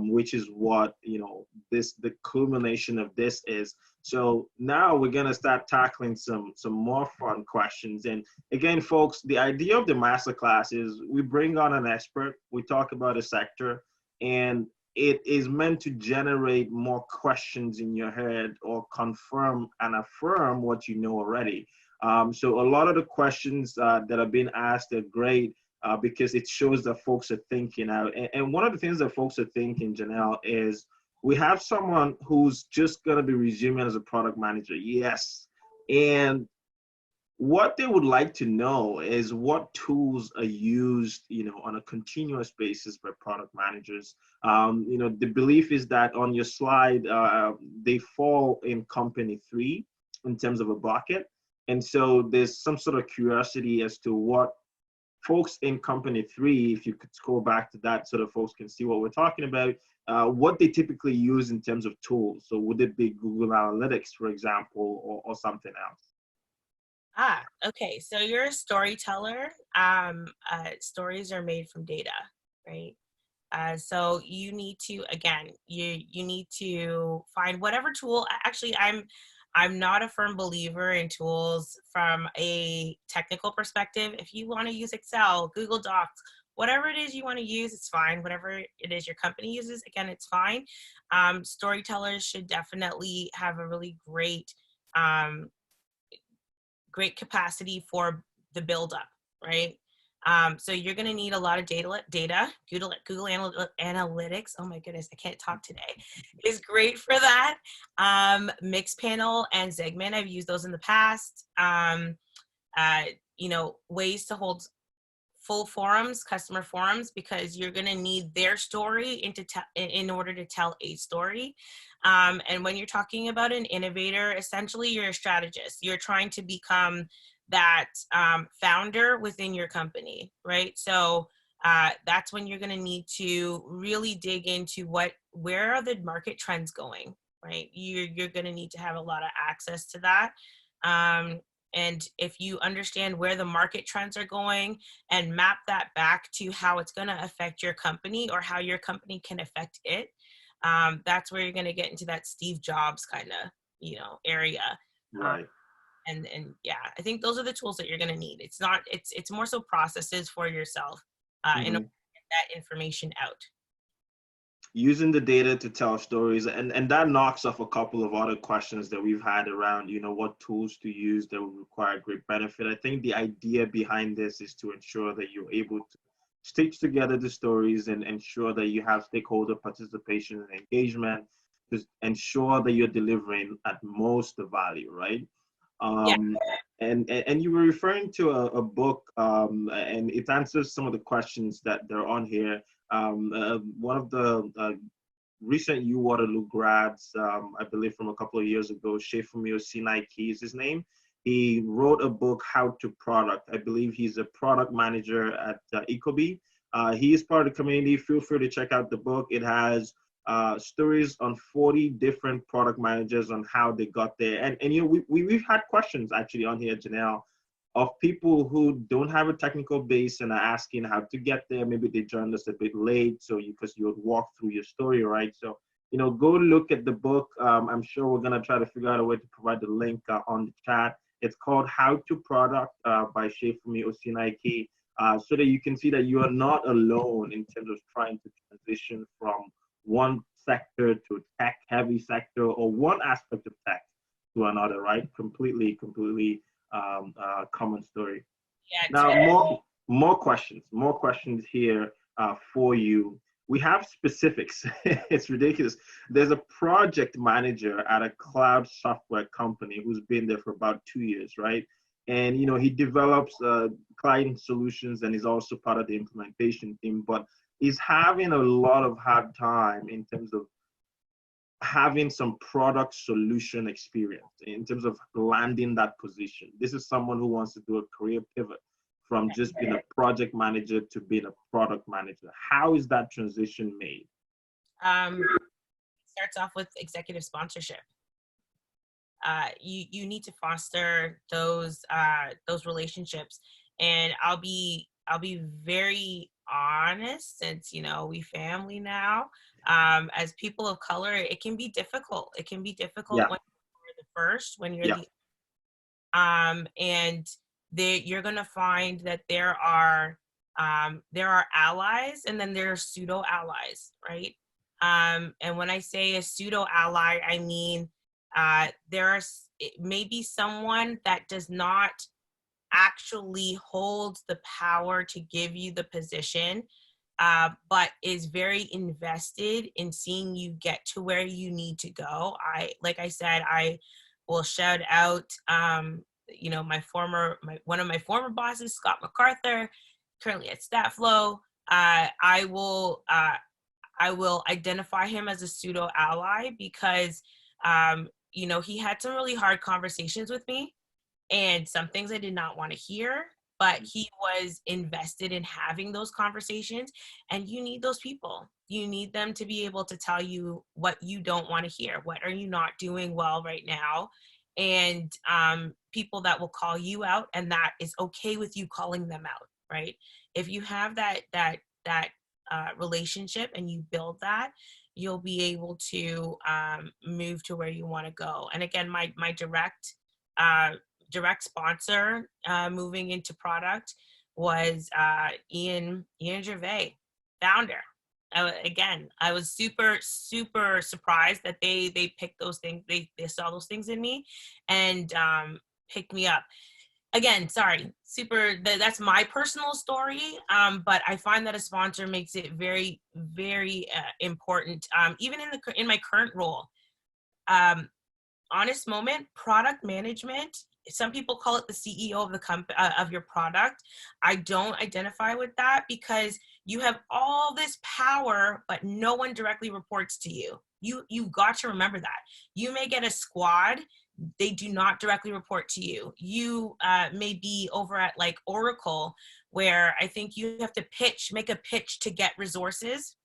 Speaker 1: which is what, the culmination of this is. So now we're going to start tackling some more fun questions. And again, folks, the idea of the masterclass is we bring on an expert, we talk about a sector, and it is meant to generate more questions in your head or confirm and affirm what you know already. So a lot of the questions that are being asked are great because it shows that folks are thinking out. And one of the things that folks are thinking, Janelle, is we have someone who's just going to be resuming as a product manager. Yes. And what they would like to know is what tools are used, on a continuous basis by product managers. The belief is that on your slide, they fall in company 3 in terms of a bucket. And so there's some sort of curiosity as to what folks in company 3, if you could scroll back to that so that folks can see what we're talking about, what they typically use in terms of tools. So would it be Google Analytics, for example, or something else?
Speaker 2: Okay. So you're a storyteller. Stories are made from data, right? So you need to, again, you need to find whatever tool. Actually, I'm not a firm believer in tools from a technical perspective. If you want to use Excel, Google Docs, whatever it is you want to use, it's fine. Whatever it is your company uses, again, it's fine. Storytellers should definitely have a really great capacity for the buildup, right? So you're going to need a lot of data. Google Analytics, oh my goodness, I can't talk today, is great for that. Mixpanel and Segment, I've used those in the past. Ways to hold full forums, customer forums, because you're going to need their story in order to tell a story. And when you're talking about an innovator, essentially you're a strategist. You're trying to become that founder within your company, right? So that's when you're going to need to really dig into where are the market trends going, right? You're going to need to have a lot of access to that. And if you understand where the market trends are going and map that back to how it's going to affect your company or how your company can affect it, that's where you're going to get into that Steve Jobs kind of, area.
Speaker 1: Right.
Speaker 2: And yeah, I think those are the tools that you're going to need. It's more so processes for yourself in order to get that information out.
Speaker 1: Using the data to tell stories, and that knocks off a couple of other questions that we've had around, what tools to use that would require great benefit. I think the idea behind this is to ensure that you're able to stitch together the stories and ensure that you have stakeholder participation and engagement to ensure that you're delivering at most the value, right?
Speaker 2: Yeah.
Speaker 1: And you were referring to a book, and it answers some of the questions that they're on here. One of the recent U Waterloo grads, I believe from a couple of years ago, Shefumi Osinaiki is his name. He wrote a book, How to Product. I believe he's a product manager at Ecobee. He is part of the community. Feel free to check out the book. It has stories on 40 different product managers on how they got there. And we've had questions actually on here, Janelle, of people who don't have a technical base and are asking how to get there. Maybe they joined us a bit late, so because you would walk through your story, right? So, go look at the book. I'm sure we're gonna try to figure out a way to provide the link on the chat. It's called How to Product by Shefumi Osinaiki, so that you can see that you are not alone in terms of trying to transition from one sector to a tech-heavy sector or one aspect of tech to another, right? Completely common story.
Speaker 2: Yeah.
Speaker 1: Now, more questions here for you. We have specifics. It's ridiculous. There's a project manager at a cloud software company who's been there for about 2 years, right? And he develops client solutions and is also part of the implementation team, but he's having a lot of hard time in terms of having some product solution experience, in terms of landing that position. This is someone who wants to do a career pivot from just being a project manager to being a product manager. How is that transition made?
Speaker 2: It starts off with executive sponsorship. You need to foster those relationships, and I'll be very honest, since, you know, we family now, as people of color, it can be difficult. It can be difficult
Speaker 1: Yeah,
Speaker 2: when you're the first, when you're
Speaker 1: yeah,
Speaker 2: the, and you're gonna find that there are allies and then there are pseudo allies, right? And when I say a pseudo ally, I mean it may be someone that does not actually holds the power to give you the position, but is very invested in seeing you get to where you need to go. Like I said, I will shout out, you know, one of my former bosses, Scott MacArthur, currently at StatFlow. I will identify him as a pseudo ally because, you know, he had some really hard conversations with me and some things I did not want to hear, but he was invested in having those conversations. And you need those people. You need them to be able to tell you what you don't want to hear. What are you not doing well right now? And people that will call you out, and that is okay with you calling them out, right? If you have that relationship and you build that, you'll be able to move to where you want to go. And again, my uh, direct sponsor moving into product was Ian Gervais, founder. Again, I was super surprised that they picked those things. They saw those things in me, and picked me up. Again, sorry, that's my personal story, but I find that a sponsor makes it very important, even in my current role. um, Honest moment, product management, some people call it the CEO of the company, of your product. I don't identify with that because you have all this power but no one directly reports to you. You've got to remember that. You may get a squad, they do not directly report to you. You may be over at like Oracle, where I think you have to make a pitch to get resources.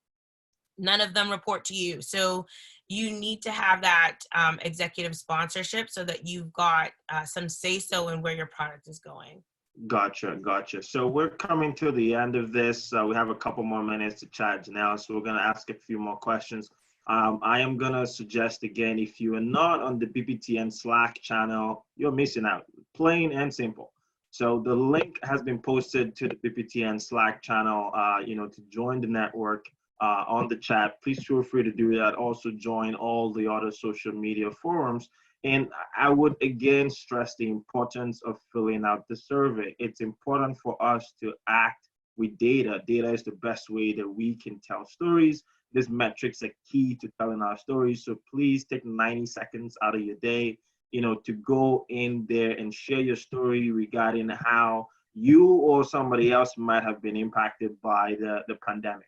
Speaker 2: None of them report to you. So you need to have that executive sponsorship so that you've got some say so in where your product is going.
Speaker 1: gotcha, gotcha. So we're coming to the end of this. We have a couple more minutes to chat now, so we're gonna ask a few more questions. I am gonna suggest again, if you are not on the BPTN Slack channel, you're missing out, plain and simple. So the link has been posted to the BPTN Slack channel, you know, to join the network on the chat. Please feel free to do that. Also join all the other social media forums. And I would again stress the importance of filling out the survey. It's important for us to act with data. Data is the best way that we can tell stories. These metrics are key to telling our stories. So please take 90 seconds out of your day, you know, to go in there and share your story regarding how you or somebody else might have been impacted by the pandemic.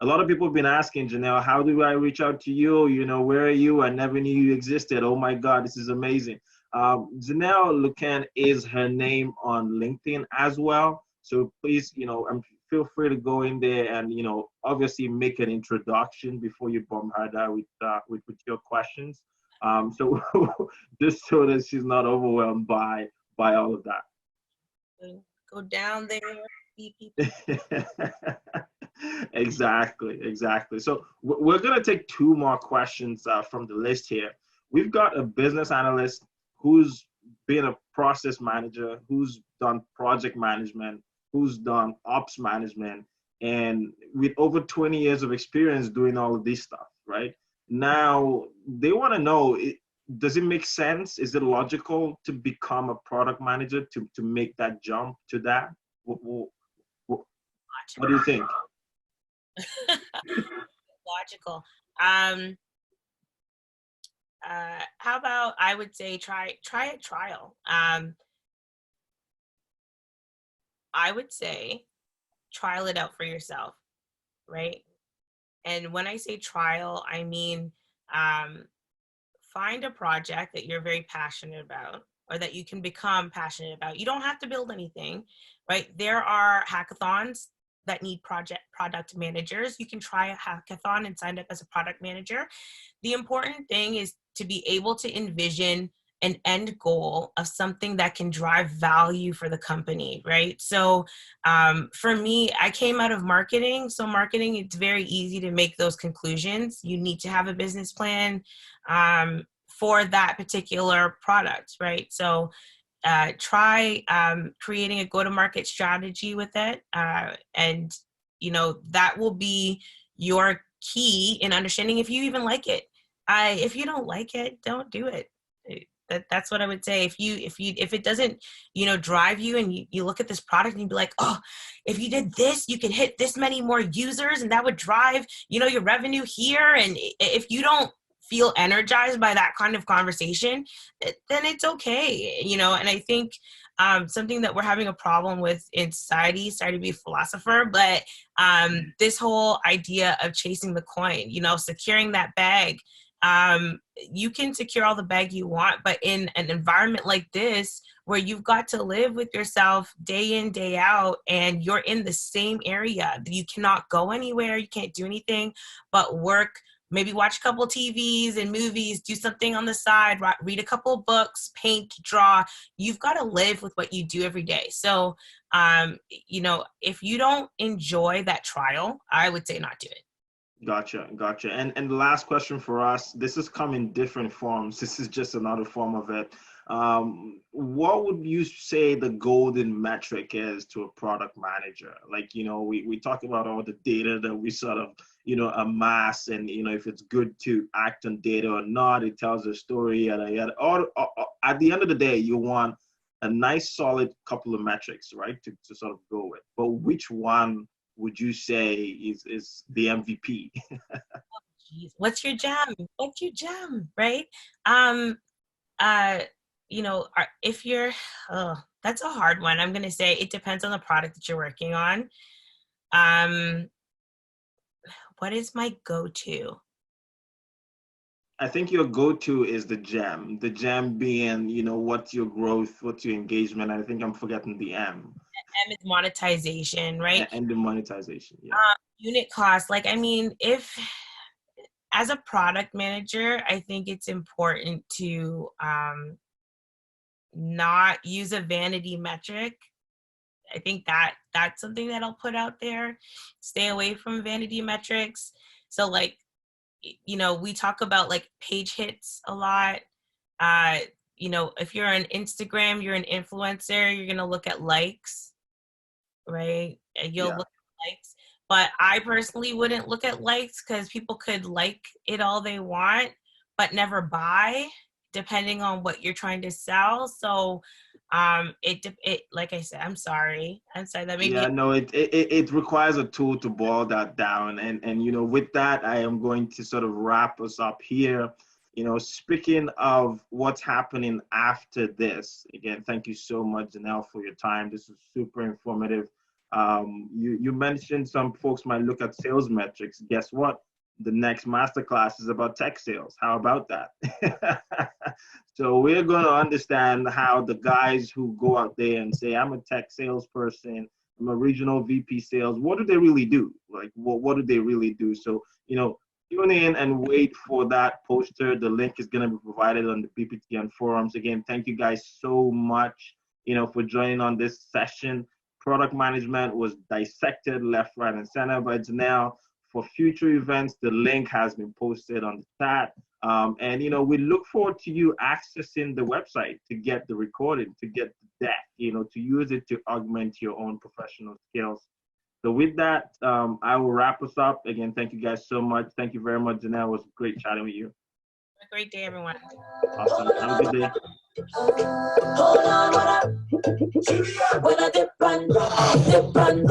Speaker 1: A lot of people have been asking, Janelle, how do I reach out to you? You know, where are you? I never knew you existed. Oh my God, this is amazing. Janelle Lucan is her name on LinkedIn as well. So please, you know, feel free to go in there and, you know, obviously make an introduction before you bombard her with your questions. So just so that she's not overwhelmed by all of that.
Speaker 2: Go down there, see people.
Speaker 1: Exactly, exactly. So we're going to take two more questions from the list here. We've got a business analyst who's been a process manager, who's done project management, who's done ops management, and with over 20 years of experience doing all of this stuff, right? Now, they want to know, does it make sense? Is it logical to become a product manager, to make that jump to that? What do you think?
Speaker 2: Logical. How about I would say try a trial. I would say trial it out for yourself, right? And when I say trial, I mean find a project that you're very passionate about or that you can become passionate about. You don't have to build anything, right? There are hackathons that need product managers. You can try a hackathon and sign up as a product manager. The important thing is to be able to envision an end goal of something that can drive value for the company, right? So for me, I came out of marketing. So marketing, it's very easy to make those conclusions. You need to have a business plan for that particular product, right? So try creating a go-to-market strategy with it. And, that will be your key in understanding if you even like it. If you don't like it, don't do it. That's what I would say. If it doesn't, drive you, and you look at this product and you be like, oh, if you did this, you could hit this many more users and that would drive, your revenue here. And if you don't feel energized by that kind of conversation, then it's okay, and I think something that we're having a problem with in society, sorry to be a philosopher, but this whole idea of chasing the coin, securing that bag. You can secure all the bag you want, but in an environment like this, where you've got to live with yourself day in, day out, and you're in the same area, you cannot go anywhere, you can't do anything but work, maybe watch a couple of TVs and movies, do something on the side, read a couple of books, paint, draw. You've got to live with what you do every day. So, if you don't enjoy that trial, I would say not do it.
Speaker 1: Gotcha. And the last question for us, this has come in different forms. This is just another form of it. What would you say the golden metric is to a product manager? Like, we talk about all the data that we sort of, amass, and, if it's good to act on data or not, it tells a story, yada, yada. Or at the end of the day, you want a nice, solid couple of metrics, right, to sort of go with. But which one would you say is the MVP?
Speaker 2: What's your gem? What's your gem, right? If you're, that's a hard one. I'm going to say it depends on the product that you're working on. What is my go-to?
Speaker 1: I think your go-to is the gem. The gem being, what's your growth, what's your engagement. I think I'm forgetting the M.
Speaker 2: M is monetization, right?
Speaker 1: And the monetization, yeah.
Speaker 2: Unit cost. If as a product manager, I think it's important to not use a vanity metric. I think that's something that I'll put out there. Stay away from vanity metrics. So we talk about page hits a lot. If you're on Instagram, you're an influencer, you're going to look at likes, right? You'll look at likes. But I personally wouldn't look at likes, because people could like it all they want, but never buy, depending on what you're trying to sell. So it like I said, I'm sorry that maybe.
Speaker 1: Yeah, no, it requires a tool to boil that down. And with that, I am going to sort of wrap us up here. Speaking of what's happening after this, again, thank you so much, Janelle, for your time. This is super informative. You mentioned some folks might look at sales metrics. Guess what? The next masterclass is about tech sales. How about that? So we're going to understand how the guys who go out there and say, I'm a tech salesperson, I'm a regional VP sales, what do they really do? What do they really do? So, tune in and wait for that poster. The link is going to be provided on the BPTN forums. Again, thank you guys so much, for joining on this session. Product management was dissected left, right, and center by Janelle. For future events, the link has been posted on the chat. And, we look forward to you accessing the website to get the recording, to get the deck, to use it to augment your own professional skills. So with that, I will wrap us up. Again, thank you guys so much. Thank you very much, Janelle. It was great chatting with you.
Speaker 2: Have a great day, everyone.
Speaker 1: Awesome. Have a good day.
Speaker 3: Hold on, when I dip and